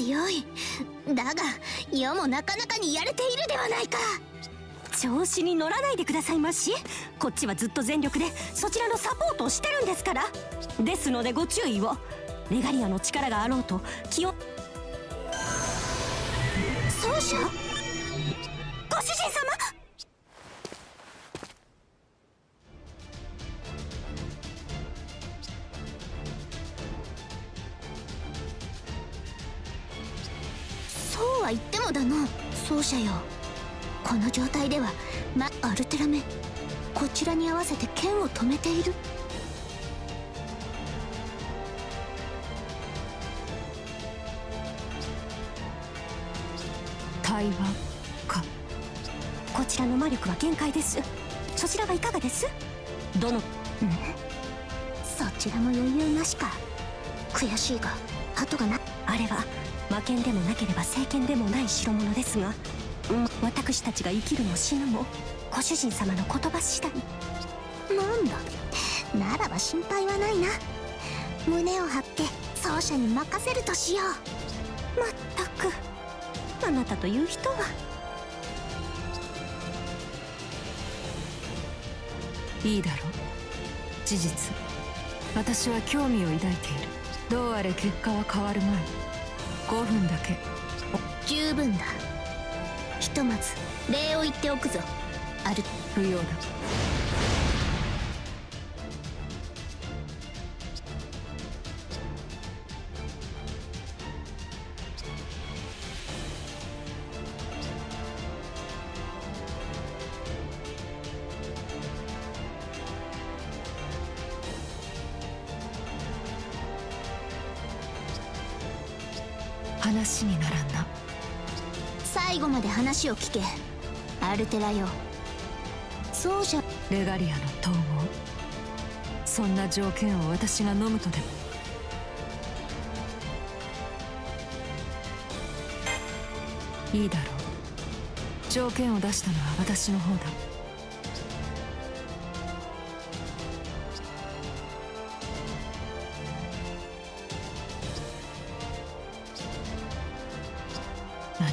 よい。だが余もなかなかにやれているではないか。調子に乗らないでくださいまし。こっちはずっと全力でそちらのサポートをしてるんですから。ですのでご注意を。レガリアの力があろうと気を。奏者？ご主人様。そうは言ってもだな、奏者よ。この状態ではアルテラめ、こちらに合わせて剣を止めている。対話か。こちらの魔力は限界です。そちらはいかがです？どのそちらも余裕なしか。悔しいが後がな。あれは魔剣でもなければ聖剣でもない代物ですが、私たちが生きるも死ぬもご主人様の言葉次第。なんだ、ならば心配はないな。胸を張って奏者に任せるとしよう。まったく、あなたという人は。いいだろう。事実、私は興味を抱いている。どうあれ結果は変わるまい。5分だけ。十分だ。ひとまず礼を言っておくぞ。不要だ。話にならんな。最後まで話を聞け、アルテラよ。奏者レガリアの統合、そんな条件を私が飲むとでも。いいだろう。条件を出したのは私の方だ。何？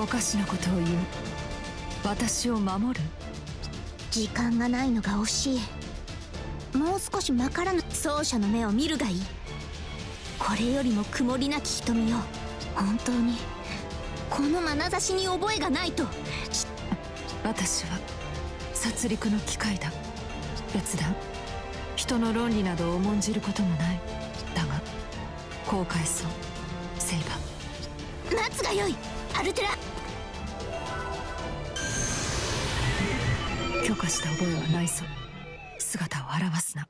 おかしなことを言う。私を守る？時間がないのが惜しい。もう少しまからぬ奏者の目を見るがいい。これよりも曇りなき瞳を。本当にこの眼差しに覚えがないと。私は殺戮の機械だ。別段人の論理などを重んじることもない。だが後悔そう。セイバ。待つがよい、アルテラ。許可した覚えはないぞ。姿を現すな。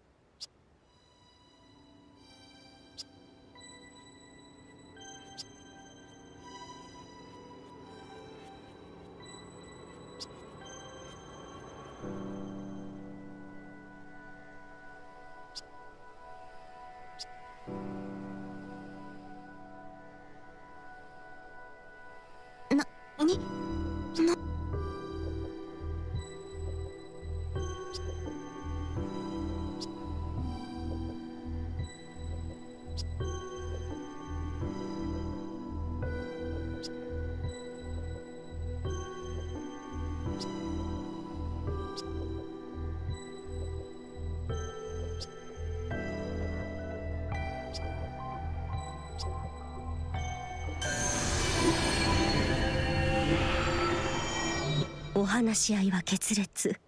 お話し合いは決裂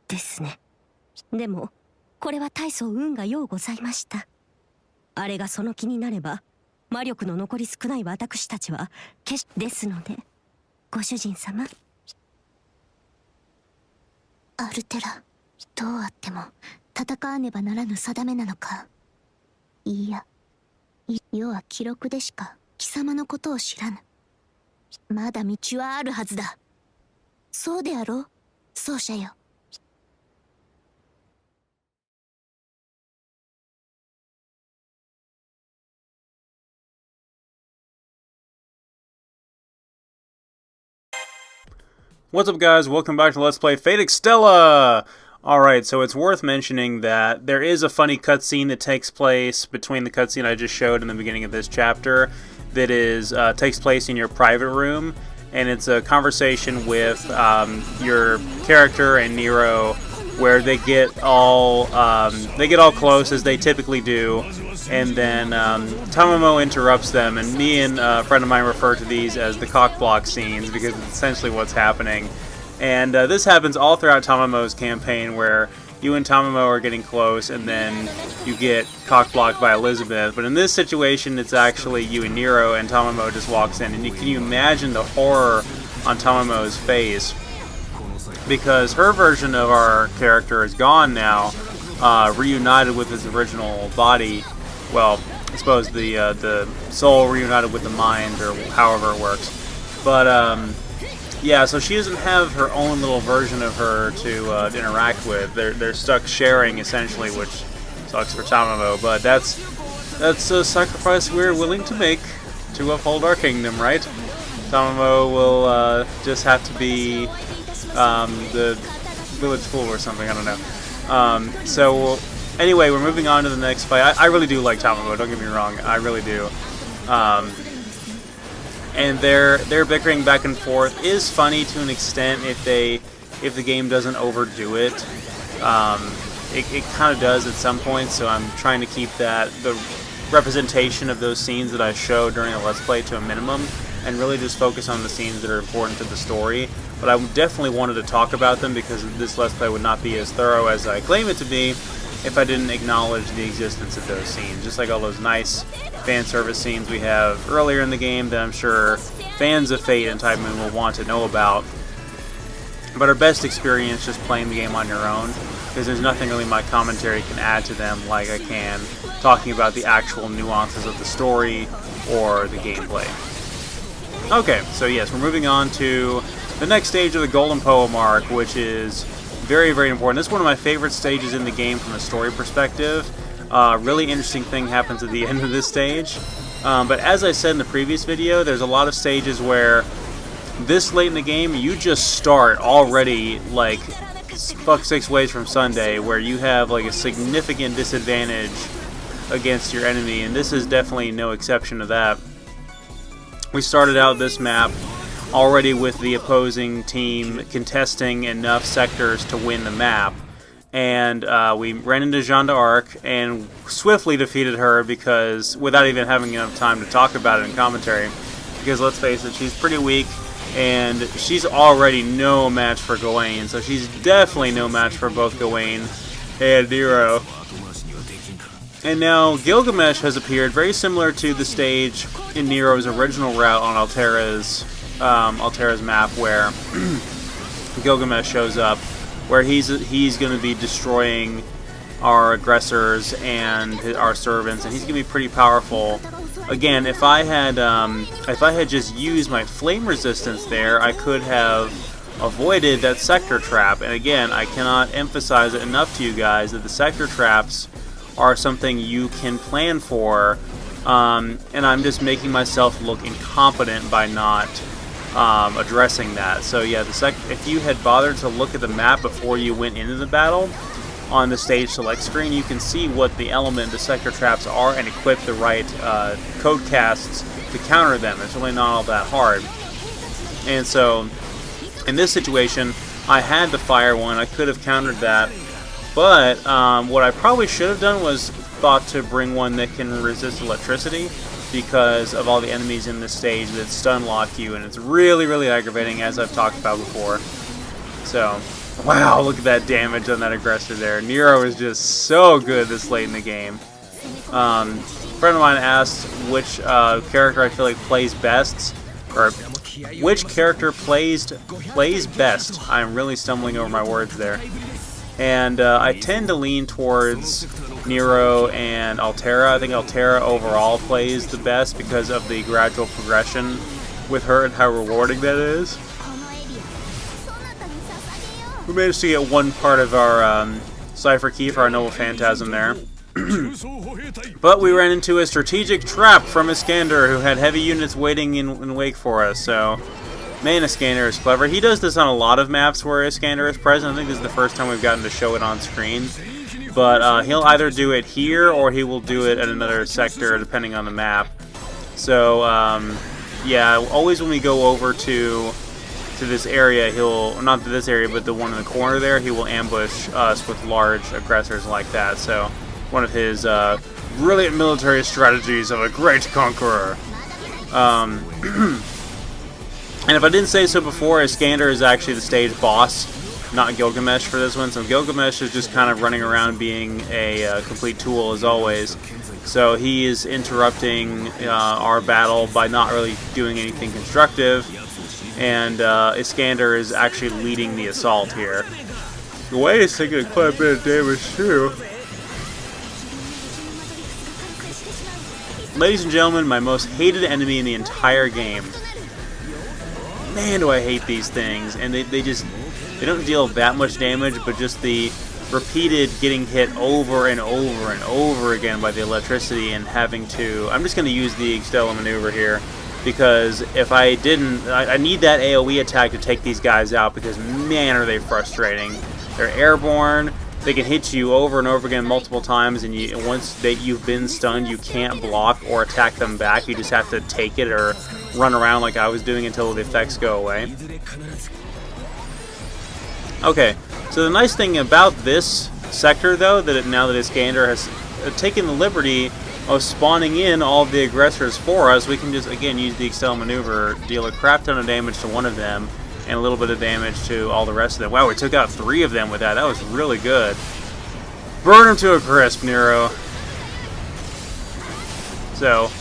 ですね。でもこれは大層運がようございました。あれがその気になれば魔力の残り少ない私たちはですので、ご主人様。アルテラ、どうあっても戦わねばならぬ定めなのか。いいや、世は記録でしか貴様のことを知らぬ。まだ道はあるはずだ。そうであろう、奏者よ。What's up, guys? Welcome back to Let's Play Fate Extella! Alright, so it's worth mentioning that there is a funny cutscene that takes place between the cutscene I just showed in the beginning of this chapter that takes place in your private room, and it's a conversation with your character and Nero where they get all close, as they typically do, and then Tamamo interrupts them, and me and a friend of mine refer to these as the cockblock scenes because it's essentially what's happening. And this happens all throughout Tamamo's campaign, where you and Tamamo are getting close, and then you get cockblocked by Elizabeth. But in this situation, it's actually you and Nero, and Tamamo just walks in. And can you imagine the horror on Tamamo's face? Because her version of our character is gone now, reunited with his original body. Well, I suppose the soul reunited with the mind, or however it works. But yeah, so she doesn't have her own little version of her to interact with. They're stuck sharing, essentially, which sucks for Tamamo. But that's a sacrifice we're willing to make to uphold our kingdom, right? Tamamo will just have to be the village fool or something, I don't know. So anyway, we're moving on to the next fight. I really do like Tamamo, don't get me wrong, I really do. And their bickering back and forth is funny to an extent if the game doesn't overdo it. It kind of does at some points, so I'm trying to keep the representation of those scenes that I show during the Let's Play to a minimum, and really just focus on the scenes that are important to the story. But I definitely wanted to talk about them because this Let's Play would not be as thorough as I claim it to be if I didn't acknowledge the existence of those scenes. Just like all those nice fan service scenes we have earlier in the game that I'm sure fans of Fate and Type Moon will want to know about. But our best experience just playing the game on your own, because there's nothing really my commentary can add to them like I can talking about the actual nuances of the story or the gameplay. Okay, so yes, we're moving on to the next stage of the Golden Poem arc, which is very, very important. This is one of my favorite stages in the game from a story perspective. Really interesting thing happens at the end of this stage. But as I said in the previous video, there's a lot of stages where this late in the game, you just start already like fuck 6 ways from Sunday, where you have like a significant disadvantage against your enemy, and this is definitely no exception to that. We started out this map already with the opposing team contesting enough sectors to win the map, and we ran into Jeanne d'Arc and swiftly defeated her, because without even having enough time to talk about it in commentary, because let's face it, she's pretty weak, and she's already no match for Gawain, so she's definitely no match for both Gawain and Nero. And now Gilgamesh has appeared, very similar to the stage in Nero's original route on Altera's map, where Gilgamesh shows up, where he's going to be destroying our aggressors and our servants, and he's going to be pretty powerful. Again, if I had just used my flame resistance there, I could have avoided that sector trap. And again, I cannot emphasize it enough to you guys that the sector traps are something you can plan for, and I'm just making myself look incompetent by not addressing that. So yeah, if you had bothered to look at the map before you went into the battle, on the stage select screen, you can see what the sector traps are, and equip the right code casts to counter them. It's really not all that hard. And so, in this situation, I had to fire one. I could have countered that. But what I probably should have done was thought to bring one that can resist electricity, because of all the enemies in this stage that stun lock you, and it's really, really aggravating, as I've talked about before. So, wow, look at that damage on that aggressor there. Nero is just so good this late in the game. A friend of mine asked which character I feel like plays best, or which character plays best. I'm really stumbling over my words there. And I tend to lean towards Nero and Altera. I think Altera overall plays the best because of the gradual progression with her and how rewarding that is. We managed to get one part of our cipher key for our Noble Phantasm there. But we ran into a strategic trap from Iskander, who had heavy units waiting in wake for us, so Man, Iskander is clever. He does this on a lot of maps where Iskander is present. I think this is the first time we've gotten to show it on screen. But he'll either do it here or he will do it at another sector, depending on the map. So, yeah, always when we go over to this area, he'll, not to this area, but the one in the corner there, he will ambush us with large aggressors like that. So, one of his brilliant military strategies of a great conqueror. And if I didn't say so before, Iskander is actually the stage boss, not Gilgamesh for this one. So Gilgamesh is just kind of running around being a complete tool as always. So he is interrupting our battle by not really doing anything constructive. And Iskander is actually leading the assault here. The way is taking quite a bit of damage too. Ladies and gentlemen, my most hated enemy in the entire game. Man, do I hate these things. And they don't deal that much damage, but just the repeated getting hit over and over and over again by the electricity and having to... I'm just going to use the Extella maneuver here, because if I didn't... I need that AoE attack to take these guys out, because man, are they frustrating. They're airborne. They can hit you over and over again multiple times, and once you've been stunned, you can't block or attack them back. You just have to take it or run around like I was doing until the effects go away. Okay, so the nice thing about this sector, though, that now that Iskander has taken the liberty of spawning in all of the aggressors for us, we can just, again, use the Extella maneuver, deal a crap ton of damage to one of them, and a little bit of damage to all the rest of them. Wow, we took out 3 of them with that. That was really good. Burn them to a crisp, Nero. So,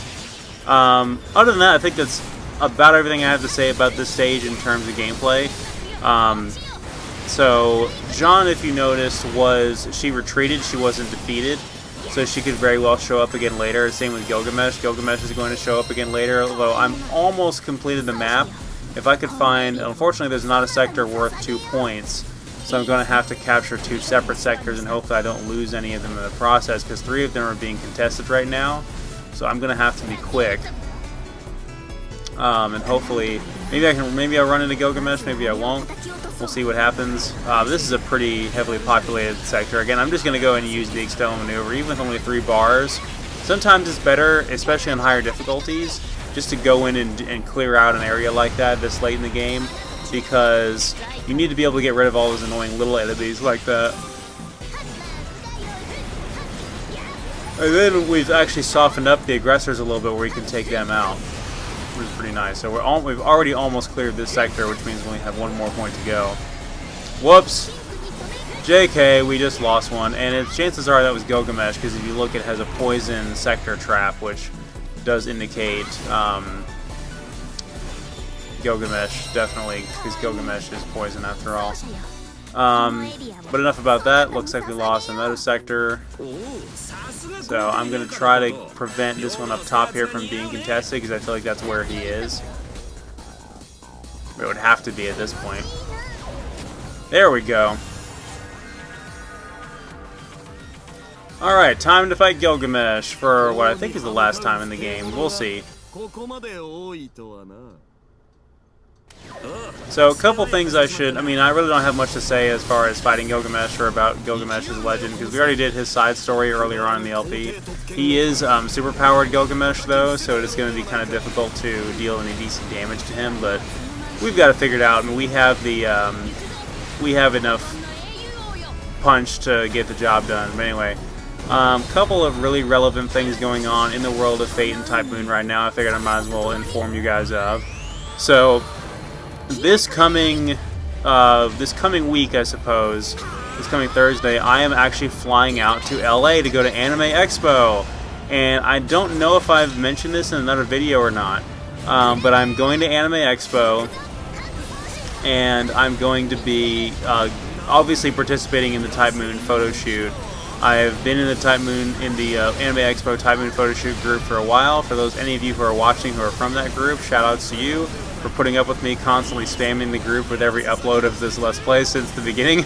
other than that, I think that's about everything I have to say about this stage in terms of gameplay. So, Jeanne, if you noticed, she retreated. She wasn't defeated. So she could very well show up again later. Same with Gilgamesh. Gilgamesh is going to show up again later, although I'm almost completed the map. If I could find... Unfortunately, there's not a sector worth 2 points, so I'm going to have to capture 2 separate sectors, and hopefully I don't lose any of them in the process, because 3 of them are being contested right now, so I'm going to have to be quick. And hopefully... Maybe I'll run into Gilgamesh, maybe I won't. We'll see what happens. This is a pretty heavily populated sector. Again, I'm just going to go and use the Extella maneuver, even with only 3 bars. Sometimes it's better, especially on higher difficulties, just to go in and clear out an area like that this late in the game, because you need to be able to get rid of all those annoying little enemies like that. And then we've actually softened up the aggressors a little bit where we can take them out, which is pretty nice. So we've already almost cleared this sector, which means we only have 1 more point to go. Whoops! JK, we just lost one, and chances are that was Gilgamesh, because if you look, it has a poison sector trap, which does indicate Gilgamesh, definitely, because Gilgamesh is poison after all. But enough about that. Looks like we lost another sector. So I'm going to try to prevent this one up top here from being contested, because I feel like that's where he is. It would have to be at this point. There we go. Alright, time to fight Gilgamesh for what I think is the last time in the game. We'll see. So, a couple things I really don't have much to say as far as fighting Gilgamesh or about Gilgamesh's legend, because we already did his side story earlier on in the LP. He is superpowered Gilgamesh, though, so it's going to be kind of difficult to deal any decent damage to him, but we've got to figure it out. I mean, we have enough punch to get the job done. But anyway, couple of really relevant things going on in the world of Fate and Type Moon right now. I figured I might as well inform you guys of. So, this coming week, I suppose, this coming Thursday, I am actually flying out to LA to go to Anime Expo. And I don't know if I've mentioned this in another video or not, but I'm going to Anime Expo, and I'm going to be obviously participating in the Type Moon photo shoot. I've been in the Anime Expo Type Moon photo shoot group for a while. For any of you who are watching who are from that group, shout outs to you for putting up with me constantly spamming the group with every upload of this Let's Play since the beginning.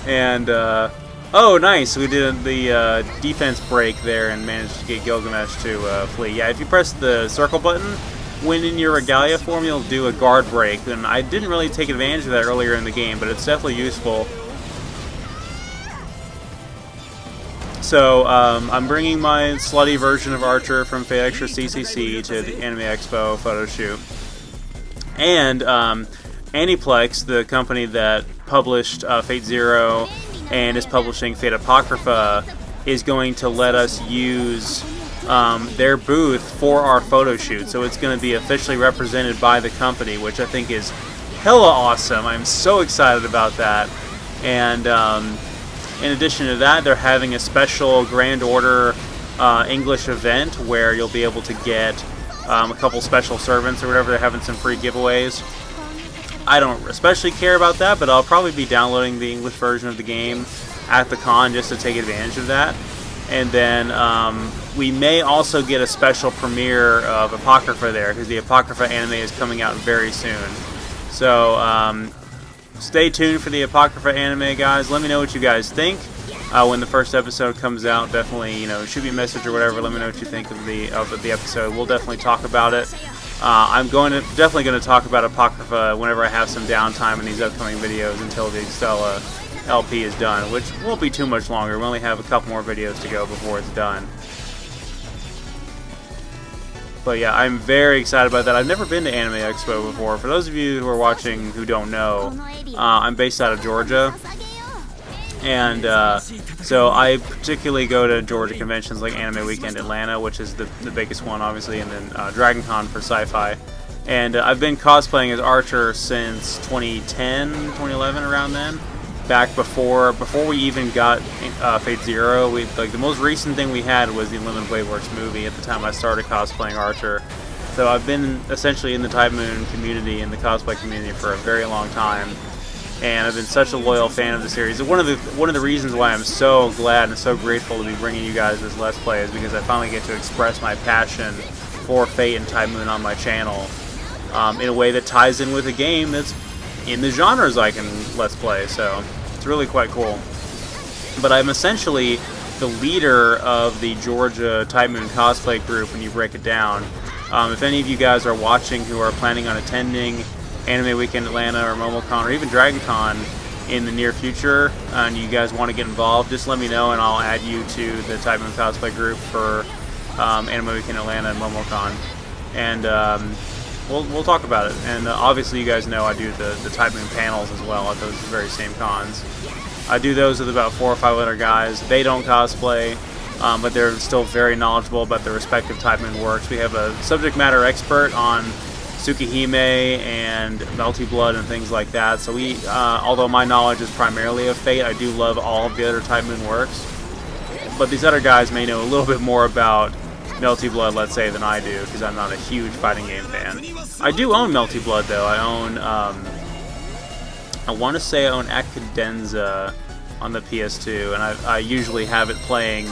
And, oh nice, we did the defense break there and managed to get Gilgamesh to flee. Yeah, if you press the circle button, when in your regalia form, you'll do a guard break, and I didn't really take advantage of that earlier in the game, but it's definitely useful. So, I'm bringing my slutty version of Archer from Fate Extra CCC to the Anime Expo photo shoot. And, Aniplex, the company that published Fate Zero and is publishing Fate Apocrypha, is going to let us use their booth for our photo shoot. So it's going to be officially represented by the company, which I think is hella awesome. I'm so excited about that. And in addition to that, they're having a special Grand Order English event where you'll be able to get a couple special servants or whatever. They're having some free giveaways. I don't especially care about that, but I'll probably be downloading the English version of the game at the con just to take advantage of that. And then we may also get a special premiere of Apocrypha there, because the Apocrypha anime is coming out very soon. So stay tuned for the Apocrypha anime, guys. Let me know what you guys think when the first episode comes out. Definitely, shoot me a message or whatever. Let me know what you think of the episode. We'll definitely talk about it. I'm definitely going to talk about Apocrypha whenever I have some downtime in these upcoming videos until the Extella LP is done, which won't be too much longer. We only have a couple more videos to go before it's done. But yeah, I'm very excited about that. I've never been to Anime Expo before. For those of you who are watching who don't know, I'm based out of Georgia. And so I particularly go to Georgia conventions like Anime Weekend Atlanta, which is the biggest one, obviously, and then Dragon Con for sci-fi. And I've been cosplaying as Archer since 2010, 2011, around then. Back before we even got Fate Zero, the most recent thing we had was the Unlimited Blade Works movie at the time I started cosplaying Archer. So I've been essentially in the Type Moon community, in the cosplay community, for a very long time. And I've been such a loyal fan of the series. One of the reasons why I'm so glad and so grateful to be bringing you guys this Let's Play is because I finally get to express my passion for Fate and Type Moon on my channel in a way that ties in with a game that's in the genres I can Let's Play. So it's really quite cool. But I'm essentially the leader of the Georgia Type Moon cosplay group when you break it down. If any of you guys are watching who are planning on attending Anime Weekend Atlanta or MomoCon or even Dragon Con in the near future, and you guys want to get involved, just let me know and I'll add you to the Type Moon cosplay group for Anime Weekend Atlanta and MomoCon. And we'll talk about it. And obviously you guys know I do the Type Moon panels as well at those very same cons. I do those with about 4 or 5 other guys. They don't cosplay, but they're still very knowledgeable about their respective Type Moon works. We have a subject matter expert on Tsukihime and Melty Blood and things like that. So although my knowledge is primarily of Fate, I do love all of the other Type Moon works. But these other guys may know a little bit more about Melty Blood, let's say, than I do, because I'm not a huge fighting game fan. I do own Melty Blood, though. I own, I want to say I own Akadenza on the PS2, and I usually have it playing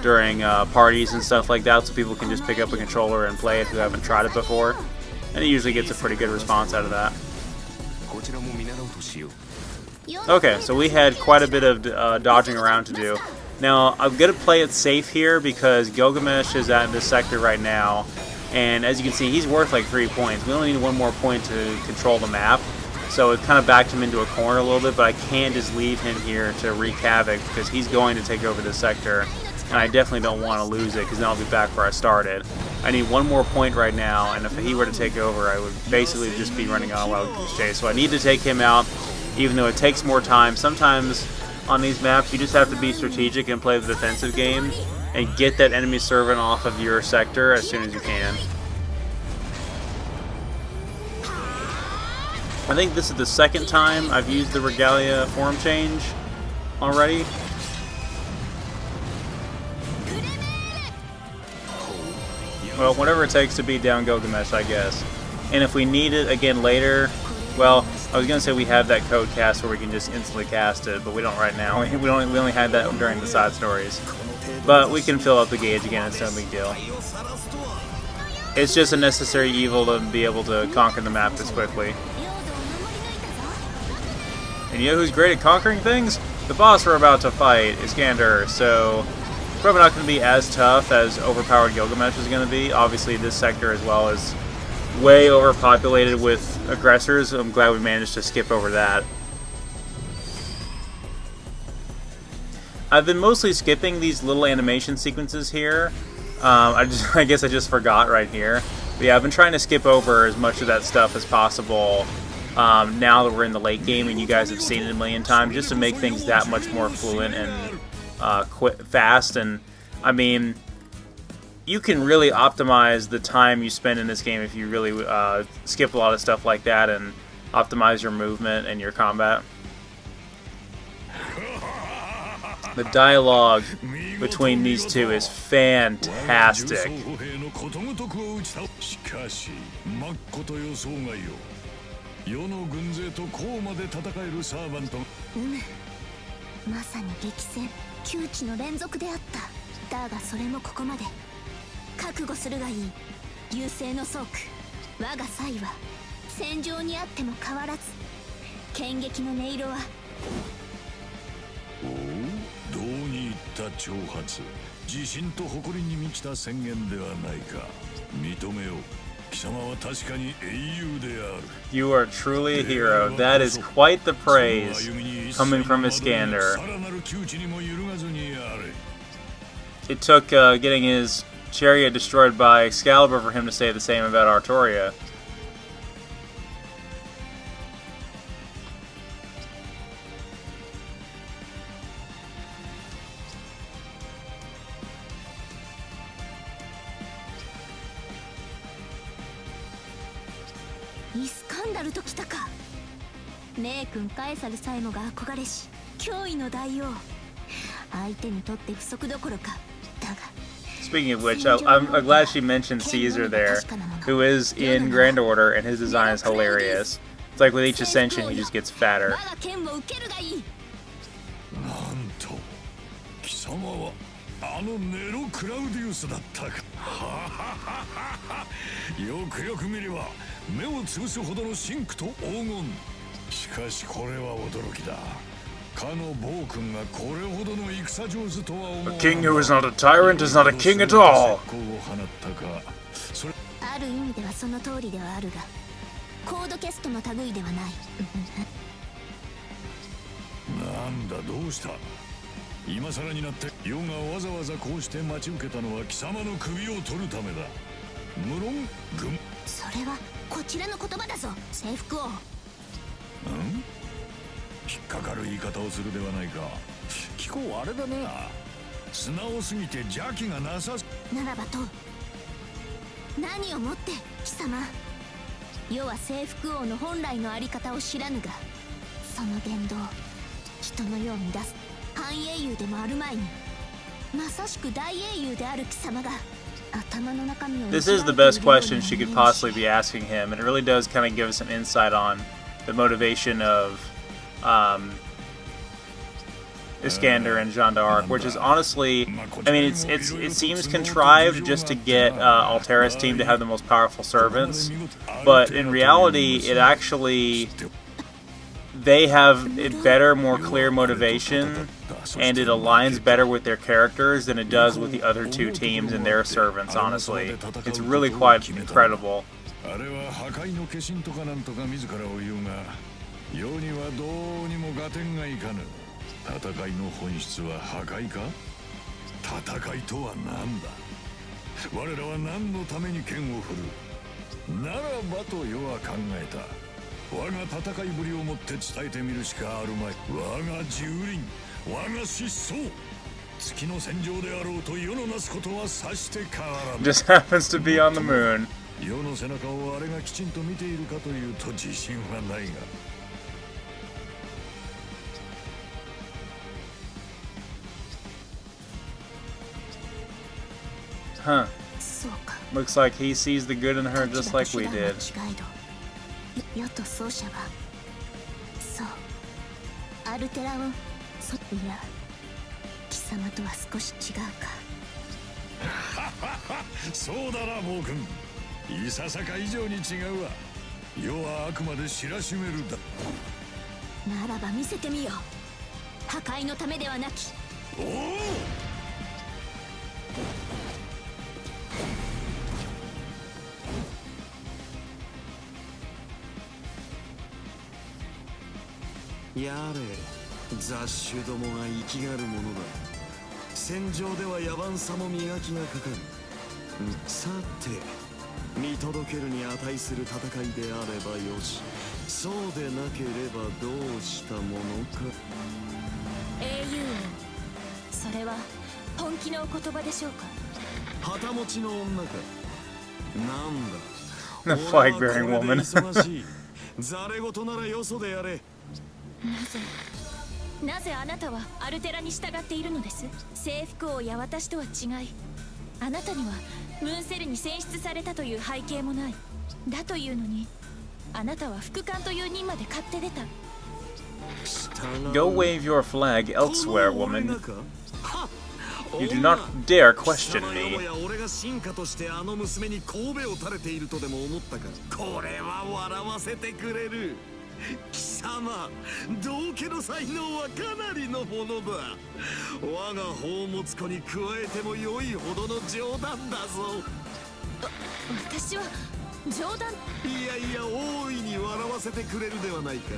during parties and stuff like that, so people can just pick up a controller and play it who haven't tried it before. And it usually gets a pretty good response out of that. Okay, so we had quite a bit of dodging around to do. Now, I'm going to play it safe here because Gilgamesh is at this sector right now. And as you can see, he's worth like 3 points. We only need 1 more point to control the map. So it kind of backed him into a corner a little bit, but I can't just leave him here to wreak havoc because he's going to take over this sector. And I definitely don't want to lose it because then I'll be back where I started. I need 1 more point right now, and if he were to take over, I would basically just be running on a wild goose chase. So I need to take him out, even though it takes more time. Sometimes on these maps, you just have to be strategic and play the defensive game and get that enemy servant off of your sector as soon as you can. I think this is the second time I've used the Regalia form change already. Well, whatever it takes to beat down Gilgamesh, I guess. And if we need it again later, well, I was going to say we have that code cast where we can just instantly cast it, but we don't right now. We only had that during the side stories. But we can fill up the gauge again, it's no big deal. It's just a necessary evil to be able to conquer the map this quickly. And you know who's great at conquering things? The boss we're about to fight, Iskander, so probably not going to be as tough as overpowered Gilgamesh is going to be. Obviously, this sector as well is way overpopulated with aggressors. I'm glad we managed to skip over that. I've been mostly skipping these little animation sequences here. I guess I just forgot right here. But yeah, I've been trying to skip over as much of that stuff as possible now that we're in the late game and you guys have seen it a million times, just to make things that much more fluent and fast. And I mean, you can really optimize the time you spend in this game if you really skip a lot of stuff like that and optimize your movement and your combat. The dialogue between these two is fantastic. まさに激戦、窮地の連続であった。だがそれもここまで。覚悟するがいい。流星の倉庫、我が才は戦場にあっても変わらず。剣撃の音色は。おお、どうにいった挑発、自信と誇りに満ちた宣言ではないか。認めよう。 You are truly a hero. That is quite the praise coming from Iskander. It took getting his chariot destroyed by Excalibur for him to say the same about Artoria. Iskander ときたか。名君カエサルさえもが憧れし、脅威の大王。相手にとって不足どころか。だが。 Speaking of which, I'm glad she mentioned Caesar there, who is in Grand Order, and his design is hilarious. It's like with each ascension, he just gets fatter. なんと、貴様はあのネロ・クラウディウスだったか。よくよく見れば目をつぶすほどの真紅と黄金。しかしこれは驚きだ。かの暴君がこれほどの戦上手とは思わない。 A king who is not a tyrant is not a king at all. ある意味ではその通りではあるが、コードキャストの類ではない。なんだどうした。今更になって世がわざわざこうして待ち受けたのは貴様の首を取るためだ。無論軍。それはこちらの言葉だぞ、征服王。引っかかる言い方をするではないか。貴公あれだな。素直すぎて邪気がなさす。ならばと。何をもって貴様。世は征服王の本来のあり方を知らぬが、その言動、人の世を乱す半英雄でもある前に、まさしく大英雄である貴様が。 This is the best question she could possibly be asking him, and it really does kind of give us some insight on the motivation of Iskander and Jeanne d'Arc, which is honestly, I mean, it seems contrived just to get Altera's team to have the most powerful servants, but in reality, it actually, they have a better, more clear motivation, and it aligns better with their characters than it does with the other two teams and their servants, honestly. It's really quite incredible. 世にはどうにも合点がいかぬ。戦いの本質は破壊か。戦いとは何だ。我らは何のために剣を振る。ならばと世は考えた。我が戦いぶりをもって伝えてみるしかあるまい。我が蹂躙、我が失踪。月の戦場であろうと世のなすことはさして変わらぬ。 Just happens to be on the moon. 世の背中をあれがきちんと見ているかというと自信はないが。 Huh. Looks like he sees the good in her just like we did. やれ雑種どもが生きがるものだ。戦場では野蛮さも磨きがかかる。さて見届けるに値する戦いであればよし、そうでなければどうしたものか。英雄王、それは本気のお言葉でしょうか。旗持ちの女か。なんだ The flag-bearing woman. 忙しい。ざれ事ならよそでやれ。なぜあなたはアルテラに従っているのです。征服王や私とは違い、あなたにはムーンセルに選出されたという背景もない。だというのにあなたは副官という任まで買って出た。 Go wave your flag elsewhere, woman. You do not dare question me. 俺が進化としてあの娘に神戸を垂れているとでも思ったか。これは笑わせてくれる。貴様、道家の才能はかなりのものだ。我が宝物庫に加えても良いほどの冗談だぞ。私は冗談。いやいや、大いに笑わせてくれるではないか。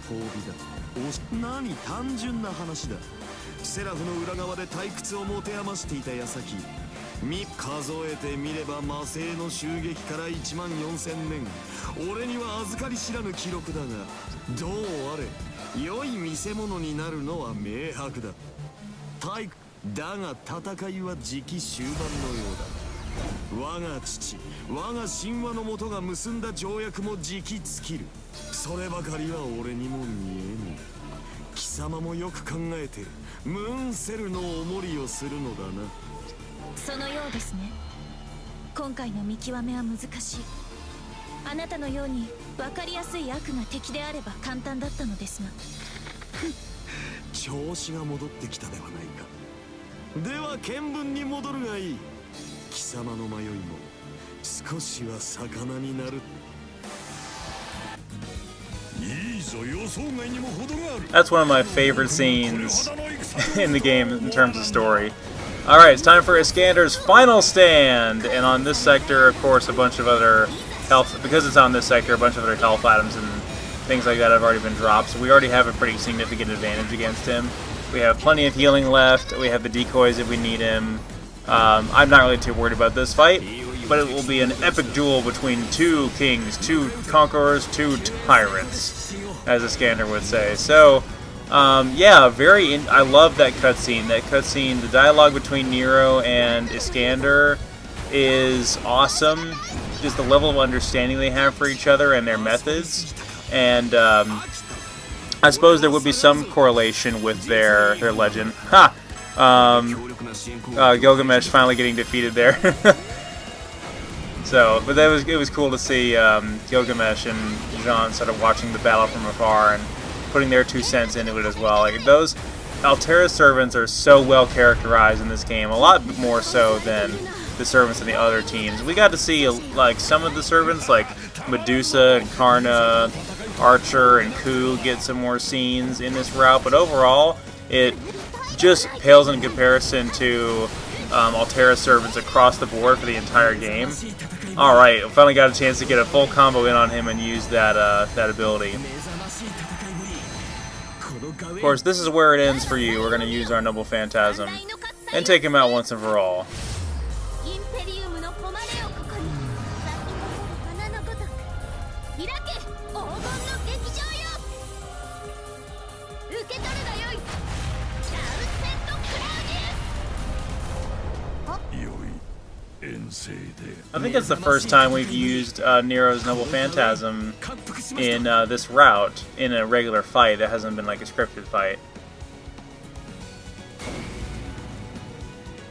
褒美だ。何単純な話だ。セラフの裏側で退屈を持て余していた矢先、数えてみれば魔星の襲撃から14000年、俺には預かり知らぬ記録だが、どうあれ良い見せ物になるのは明白だ。だが戦いは時期終盤のようだ。我が父、我が神話の元が結んだ条約も時期尽きる。そればかりは俺にも見えぬ。貴様もよく考えてムーンセルのおもりをするのだな。そのようですね。今回の見極めは難しい。あなたのように分かりやすい悪が敵であれば簡単だったのですが。調子が戻ってきたではないか。では見聞に戻るがいい。貴様の迷いも少しは魚になる。That's one of my favorite scenes in the game in terms of story. Alright, it's time for Iskander's final stand! And on this sector, of course, a bunch of other health... Because it's on this sector, a bunch of other health items and things like that have already been dropped. So we already have a pretty significant advantage against him. We have plenty of healing left. We have the decoys if we need him. I'm not really too worried about this fight, but it will be an epic duel between two kings, two conquerors, two tyrants, as Iskander would say. So, yeah, I love that cutscene. That cutscene, the dialogue between Nero and Iskander is awesome. Just the level of understanding they have for each other and their methods. And I suppose there would be some correlation with their legend. Ha! Gilgamesh finally getting defeated there. So, but it was cool to see Gilgamesh and Jean sort of watching the battle from afar and putting their 2 cents into it as well. Like those Altera servants are so well characterized in this game, a lot more so than the servants in the other teams. We got to see like some of the servants, like Medusa and Karna, Archer and Ku, get some more scenes in this route, but overall, it just pales in comparison to Altera servants across the board for the entire game. Alright, finally got a chance to get a full combo in on him and use that ability. Of course, this is where it ends for you. We're going to use our Noble Phantasm and take him out once and for all. I think it's the first time we've used Nero's Noble Phantasm in this route in a regular fight that hasn't been like a scripted fight.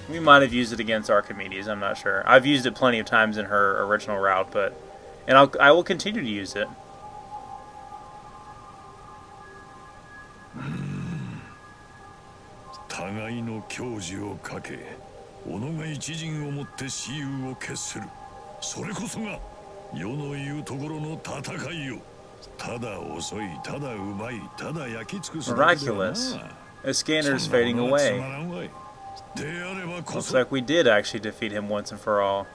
We might have used it against Archimedes, I'm not sure. I've used it plenty of times in her original route, and I will continue to use it. Miraculous. Iskander's fading away. Looks like we did actually defeat him once and for all.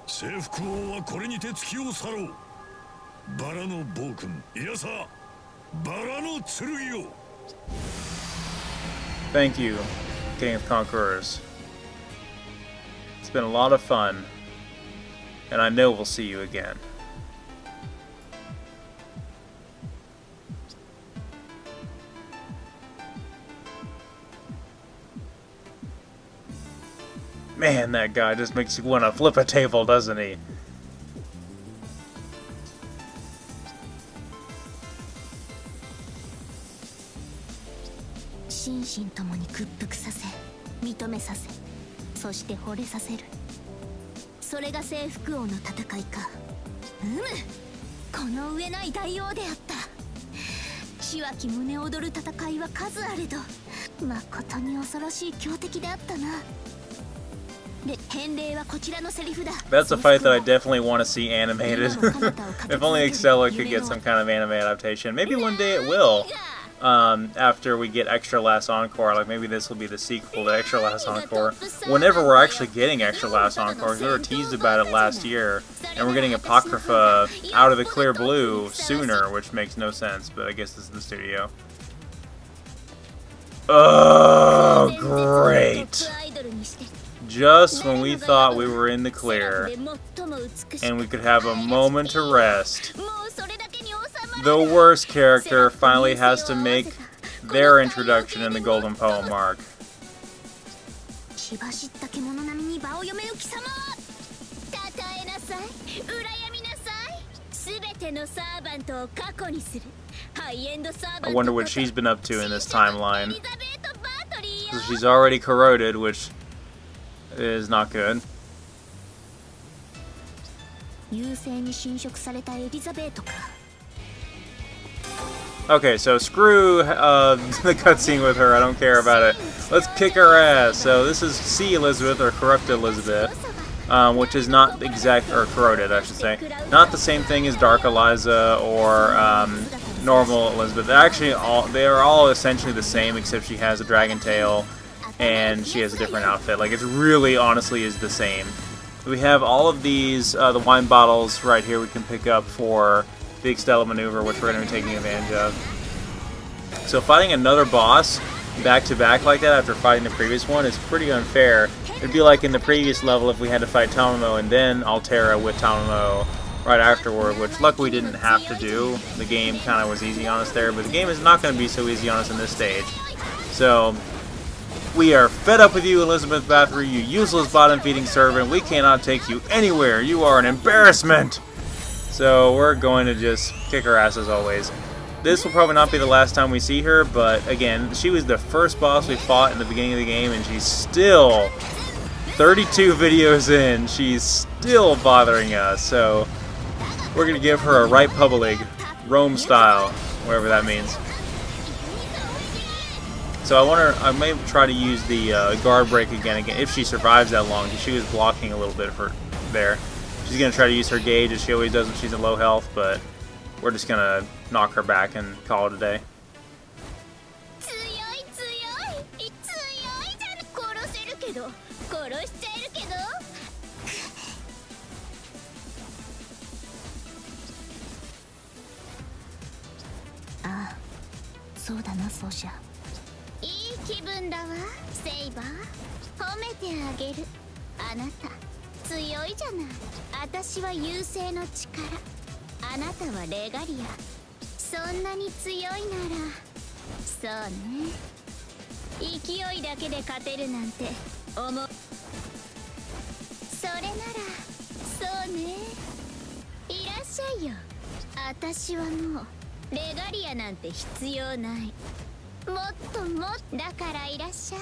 征服王はこれにて月を去ろう。バラの暴君、いやさバラの剣を。 Thank you, King of Conquerors. It's been a lot of fun, and I know we'll see you again. Man, that guy just makes you want to flip a table, doesn't he? 心身ともに屈服させ、認めさせ、そして惚れさせる。それが征服王の戦いか。この上ない大王であった。血湧き胸躍る戦いは数あれど、誠に恐ろしい強敵であったな。で、返礼はこちらのセリフだ。 That's a fight that I definitely want to see animated. If only Extella could get some kind of anime adaptation. Maybe one day it will. After we get Extra Last Encore, like maybe this will be the sequel to Extra Last Encore. Whenever we're actually getting Extra Last Encore, we were teased about it last year, and we're getting Apocrypha out of the clear blue sooner, which makes no sense, but I guess this is the studio. Oh, great! Just when we thought we were in the clear, and we could have a moment to rest, the worst character finally has to make their introduction in the Golden Poem arc. I wonder what she's been up to in this timeline. So she's already corroded, which is not good. Okay, so screw the cutscene with her. I don't care about it. Let's kick her ass. So this is C. Elizabeth, or Corrupted Elizabeth, which is not exact, or Corroded, I should say. Not the same thing as Dark Eliza or normal Elizabeth. They are all essentially the same, except she has a dragon tail and she has a different outfit. Like, it's really, honestly, is the same. We have all of these, the wine bottles right here we can pick up for the Extella maneuver, which we're going to be taking advantage of. So fighting another boss back-to-back like that after fighting the previous one is pretty unfair. It'd be like in the previous level if we had to fight Tamamo and then Altera with Tamamo right afterward, which luckily we didn't have to do. The game kind of was easy on us there, but the game is not going to be so easy on us in this stage. So we are fed up with you, Elizabeth Bathory, you useless bottom-feeding servant. We cannot take you anywhere. You are an embarrassment. So we're going to just kick her ass as always. This will probably not be the last time we see her, but again, she was the first boss we fought in the beginning of the game, and she's still 32 videos in. She's still bothering us, so we're going to give her a right public, Rome style, whatever that means. So I may try to use the guard break again if she survives that long, because she was blocking a little bit for there. She's going to try to use her gauge as she always does when she's in low health, but we're just going to knock her back and call it a day. Ah, そうだな、奏者。いい気分だわ、セイバー。褒めてあげる。あなた強いじゃない。私は優勢の力。あなたはレガリア。そんなに強いなら、そうね。勢いだけで勝てるなんて思う。それなら、そうね。いらっしゃいよ。私はもうレガリアなんて必要ない。もっともっとだからいらっしゃい。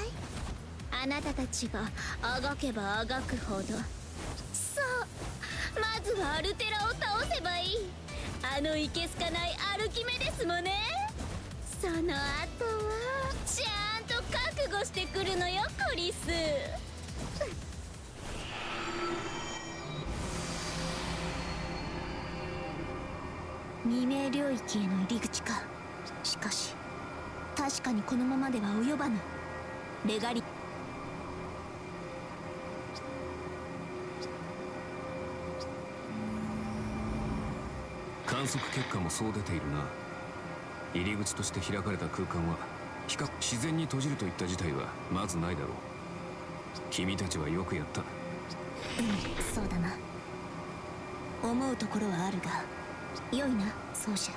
あなたたちがあがけばあがくほど。そう、まずはアルテラを倒せばいい。あのいけすかないアルキメデスもね。その後はちゃんと覚悟してくるのよ、コリス。未明領域への入り口か。しかし確かにこのままでは及ばぬ。レガリ観測結果もそう出ているな。入り口として開かれた空間は比較自然に閉じるといった事態はまずないだろう。君たちはよくやった。そうだな。思うところはあるが良いな、そうじゃ。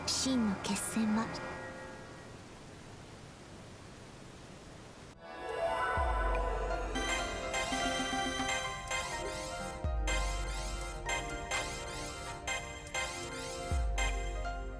真の決戦は